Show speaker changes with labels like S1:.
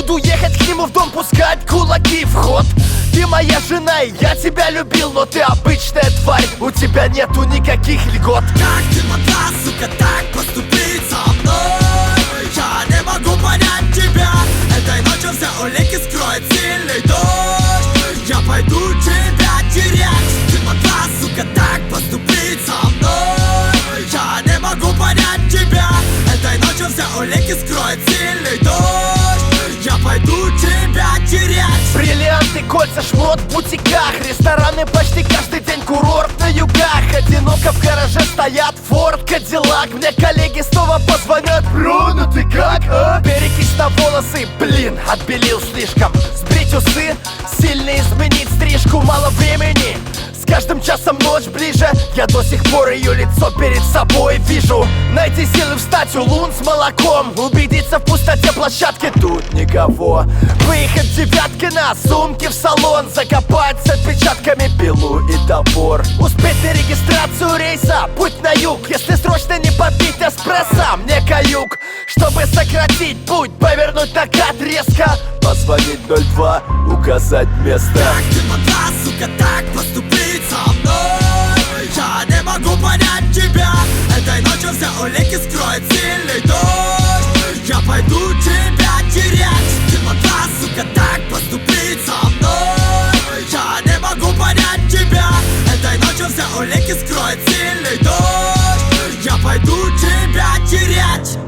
S1: буду ехать к нему в дом, пускать кулаки в ход. Ты моя жена, и я тебя любил, но ты обычная тварь, у тебя нету никаких льгот.
S2: Как ты могла, сука, так поступить со мной? Я не могу понять тебя. Этой ночью все улики скроет сильный дождь. Я пойду тебя терять. Ты могла, сука, так поступить со мной? Я не могу понять тебя. Этой ночью все улики скроет сильный дождь. Я пойду тебя терять.
S1: Бриллианты, кольца, шмот в бутиках, рестораны почти каждый день, курорт на югах. Одиноко в гараже стоят Форд, Кадиллак. Мне коллеги снова позвонят: бро, ну ты как, а? Перекись на волосы, блин, отбелил слишком. Сбрить усы, сильно изменить стрижку, мало времени. С каждым часом ночь ближе, я до сих пор ее лицо перед собой вижу. Найти силы встать у лун с молоком, убедиться в пустоте площадки, тут никого. Выехать девяткой на сумке в салон, закопать с отпечатками пилу и топор. Успеть на регистрацию рейса, путь на юг. Если срочно не попить эспрессо, мне каюк. Чтобы сократить путь, повернуть накат резко, позвонить 02, указать место.
S2: Как ты могла, сука, так поступить со мной? Я не могу понять тебя. Этой ночью все улики скроет сильный дождь. Я пойду тебя терять. Ты могла, сука, так поступить со мной? Я не могу понять тебя. Этой ночью все улики скроет сильный дождь. Я пойду тебя терять.